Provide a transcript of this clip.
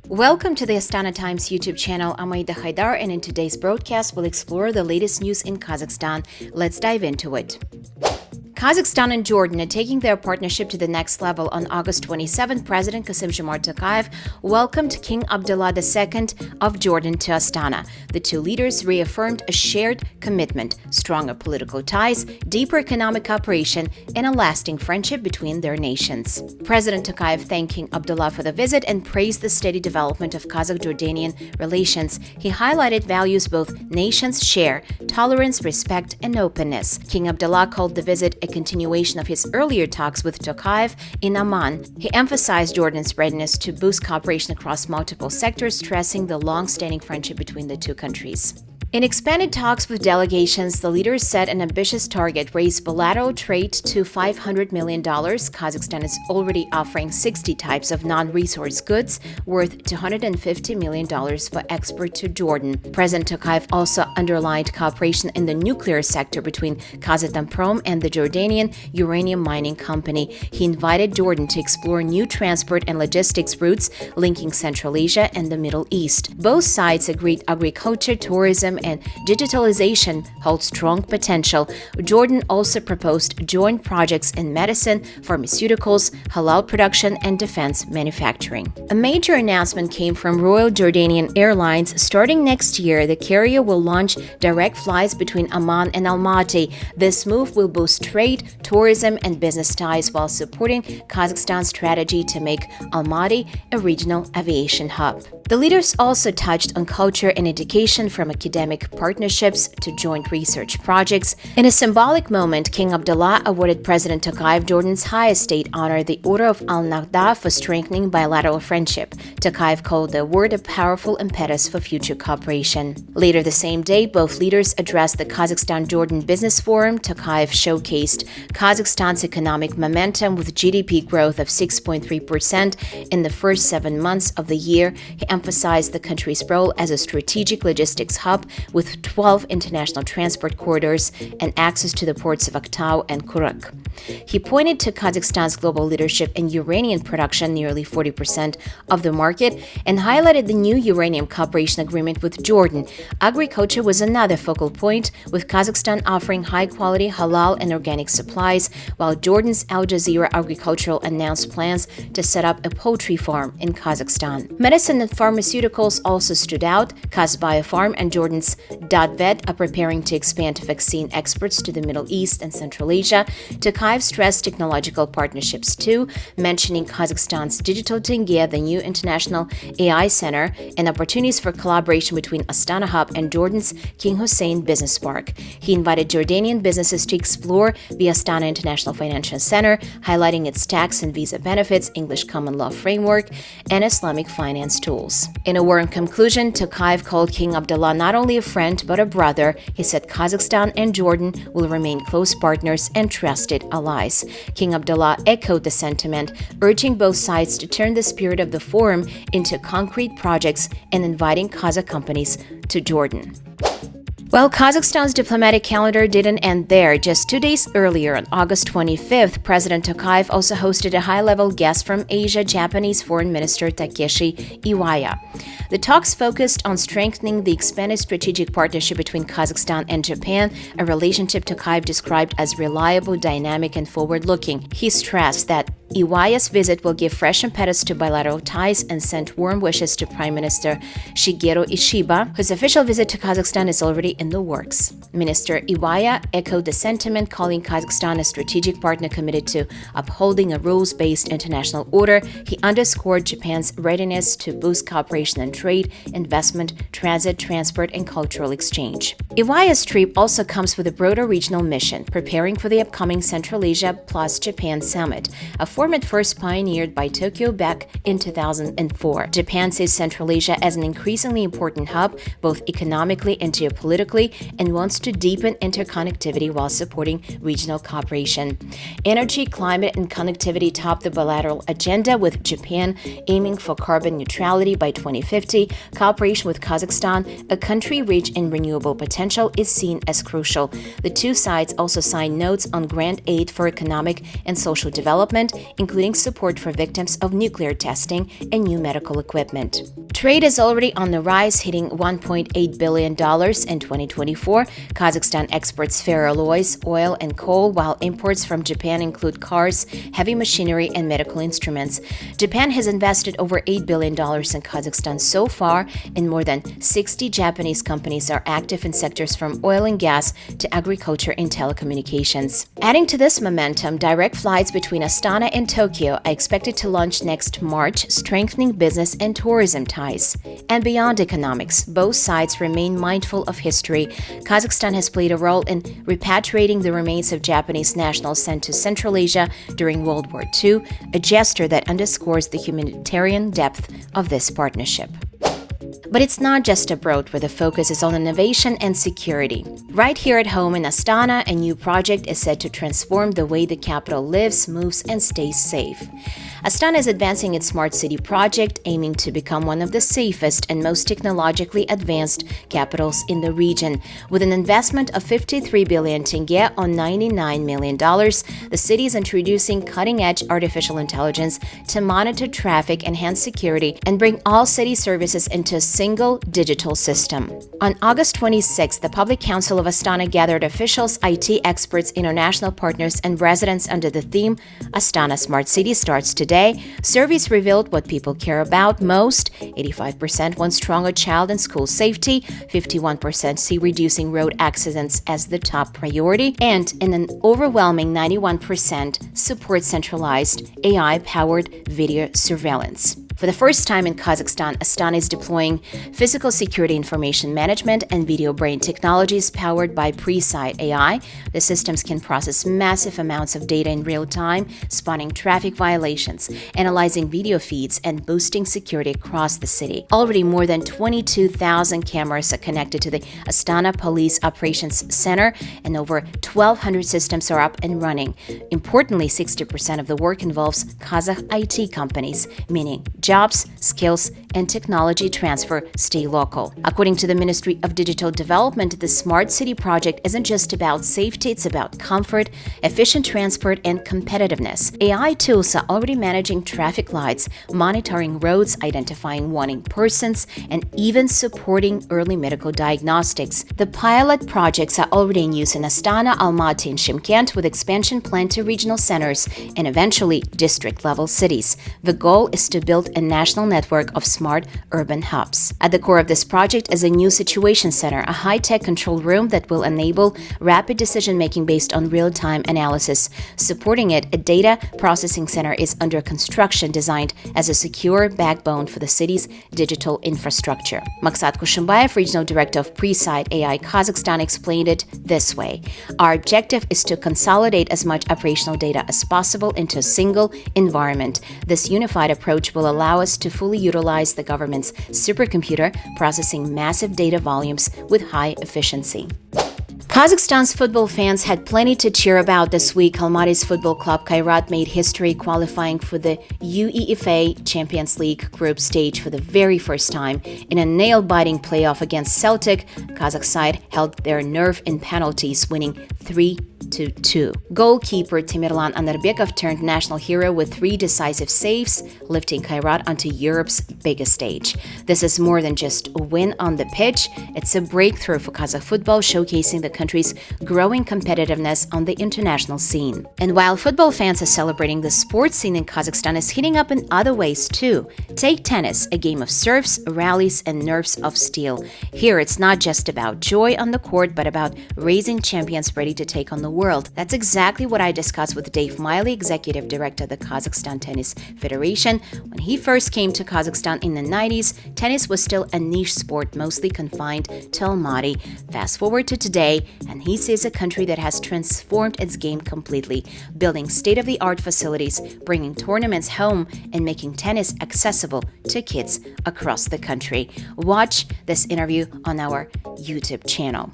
Welcome to the Astana Times YouTube channel. I'm Aida Haidar, and in today's broadcast, we'll explore the latest news in Kazakhstan. Let's dive into it. Kazakhstan and Jordan are taking their partnership to the next level. On August 27, President Tokayev welcomed King Abdullah II of Jordan to Astana. The two leaders reaffirmed a shared commitment, stronger political ties, deeper economic cooperation, and a lasting friendship between their nations. President Tokayev thanked King Abdullah for the visit and praised the steady development of Kazakh-Jordanian relations. He highlighted values both nations share: tolerance, respect, and openness. King Abdullah called the visit a continuation of his earlier talks with Tokayev in Amman. He emphasized Jordan's readiness to boost cooperation across multiple sectors, stressing the long-standing friendship between the two countries. In expanded talks with delegations, the leaders set an ambitious target: raise bilateral trade to $500 million. Kazakhstan is already offering 60 types of non-resource goods worth $250 million for export to Jordan. President Tokayev also underlined cooperation in the nuclear sector between Kazatomprom and the Jordanian uranium mining company. He invited Jordan to explore new transport and logistics routes linking Central Asia and the Middle East. Both sides agreed agriculture, tourism, and digitalization hold strong potential. Jordan also proposed joint projects in medicine, pharmaceuticals, halal production, and defense manufacturing. A major announcement came from Royal Jordanian Airlines. Starting next year, the carrier will launch direct flights between Amman and Almaty. This move will boost trade, tourism, and business ties while supporting Kazakhstan's strategy to make Almaty a regional aviation hub. The leaders also touched on culture and education, from academic partnerships to joint research projects. In a symbolic moment, King Abdullah awarded President Tokayev Jordan's highest state honor, the Order of Al-Nahda, for strengthening bilateral friendship. Tokayev called the award a powerful impetus for future cooperation. Later the same day, both leaders addressed the Kazakhstan-Jordan Business Forum. Tokayev showcased Kazakhstan's economic momentum with GDP growth of 6.3% in the first 7 months of the year. He emphasized the country's role as a strategic logistics hub with 12 international transport corridors and access to the ports of Aktau and Kurak. He pointed to Kazakhstan's global leadership in uranium production, nearly 40% of the market, and highlighted the new uranium cooperation agreement with Jordan. Agriculture was another focal point, with Kazakhstan offering high-quality halal and organic supplies, while Jordan's Al Jazeera Agricultural announced plans to set up a poultry farm in Kazakhstan. Medicine and pharmaceuticals also stood out. Kaz Biopharm and Jordan's Dadvet are preparing to expand vaccine exports to the Middle East and Central Asia. Tokayev stressed technological partnerships too, mentioning Kazakhstan's Digital Tenge, the new international AI center, and opportunities for collaboration between Astana Hub and Jordan's King Hussein Business Park. He invited Jordanian businesses to explore the Astana International Financial Center, highlighting its tax and visa benefits, English common law framework, and Islamic finance tools. In a warm conclusion, Tokayev called King Abdullah not only a friend but a brother. He said Kazakhstan and Jordan will remain close partners and trusted allies. King Abdullah echoed the sentiment, urging both sides to turn the spirit of the forum into concrete projects and inviting Kazakh companies to Jordan. Well, Kazakhstan's diplomatic calendar didn't end there. Just 2 days earlier, on August 25th, President Tokayev also hosted a high-level guest from Asia, Japanese Foreign Minister Takeshi Iwaya. The talks focused on strengthening the expanded strategic partnership between Kazakhstan and Japan, a relationship Tokayev described as reliable, dynamic, and forward-looking. He stressed that Iwaya's visit will give fresh impetus to bilateral ties and sent warm wishes to Prime Minister Shigeru Ishiba, whose official visit to Kazakhstan is already in the works. Minister Iwaya echoed the sentiment, calling Kazakhstan a strategic partner committed to upholding a rules-based international order. He underscored Japan's readiness to boost cooperation in trade, investment, transit, transport, and cultural exchange. Iwaya's trip also comes with a broader regional mission, preparing for the upcoming Central Asia plus Japan Summit, a format first pioneered by Tokyo back in 2004. Japan sees Central Asia as an increasingly important hub, both economically and geopolitically, and wants to deepen interconnectivity while supporting regional cooperation. Energy, climate, and connectivity top the bilateral agenda, with Japan aiming for carbon neutrality by 2050. Cooperation with Kazakhstan, a country rich in renewable potential, is seen as crucial. The two sides also signed notes on grant aid for economic and social development including support for victims of nuclear testing and new medical equipment. Trade is already on the rise, hitting $1.8 billion in 2024. Kazakhstan exports ferroalloys, oil, and coal, while imports from Japan include cars, heavy machinery, and medical instruments. Japan has invested over $8 billion in Kazakhstan so far, and more than 60 Japanese companies are active in sectors from oil and gas to agriculture and telecommunications. Adding to this momentum, direct flights between Astana and Tokyo are expected to launch next March, strengthening business and tourism ties. And beyond economics, both sides remain mindful of history. Kazakhstan has played a role in repatriating the remains of Japanese nationals sent to Central Asia during World War II, a gesture that underscores the humanitarian depth of this partnership. But it's not just abroad where the focus is on innovation and security. Right here at home in Astana, a new project is set to transform the way the capital lives, moves, and stays safe. Astana is advancing its smart city project, aiming to become one of the safest and most technologically advanced capitals in the region. With an investment of 53 billion tenge on $99 million, the city is introducing cutting-edge artificial intelligence to monitor traffic, enhance security, and bring all city services into a single digital system. On August 26, the Public Council of Astana gathered officials, IT experts, international partners, and residents under the theme Astana Smart City starts today. Surveys revealed what people care about most. 85% want stronger child and school safety, 51% see reducing road accidents as the top priority, and an overwhelming 91% support centralized AI-powered video surveillance. For the first time in Kazakhstan, Astana is deploying physical security information management and video brain technologies powered by Presight AI. The systems can process massive amounts of data in real time, spotting traffic violations, analyzing video feeds, and boosting security across the city. Already more than 22,000 cameras are connected to the Astana Police Operations Center, and over 1,200 systems are up and running. Importantly, 60% of the work involves Kazakh IT companies, meaning jobs, skills, and technology transfer stay local. According to the Ministry of Digital Development, the Smart City project isn't just about safety, it's about comfort, efficient transport, and competitiveness. AI tools are already managing traffic lights, monitoring roads, identifying wanting persons, and even supporting early medical diagnostics. The pilot projects are already in use in Astana, Almaty, and Shymkent, with expansion planned to regional centers and eventually district-level cities. The goal is to build a national network of smart urban hubs. At the core of this project is a new situation center, a high-tech control room that will enable rapid decision-making based on real-time analysis. Supporting it, a data processing center is under construction, designed as a secure backbone for the city's digital infrastructure. Maksat Kushimbayev, Regional Director of Presight AI Kazakhstan, explained it this way. Our objective is to consolidate as much operational data as possible into a single environment. This unified approach will allow us to fully utilize the government's supercomputer, processing massive data volumes with high efficiency. Kazakhstan's football fans had plenty to cheer about this week. Almaty's football club Kairat made history, qualifying for the UEFA Champions League group stage for the very first time. In a nail-biting playoff against Celtic, Kazakh side held their nerve in penalties, winning 3-2. Goalkeeper Tamerlan Anerbekov turned national hero with 3 decisive saves, lifting Kairat onto Europe's biggest stage. This is more than just a win on the pitch. It's a breakthrough for Kazakh football, showcasing the country's growing competitiveness on the international scene. And while football fans are celebrating, the sports scene in Kazakhstan is heating up in other ways too. Take tennis, a game of serves, rallies, and nerves of steel. Here, it's not just about joy on the court, but about raising champions ready to take on the world. That's exactly what I discussed with Dave Miley, Executive Director of the Kazakhstan Tennis Federation. When he first came to Kazakhstan in the 90s, tennis was still a niche sport, mostly confined to Almaty. Fast forward to today, and he sees a country that has transformed its game completely, building state-of-the-art facilities, bringing tournaments home, and making tennis accessible to kids across the country. Watch this interview on our YouTube channel.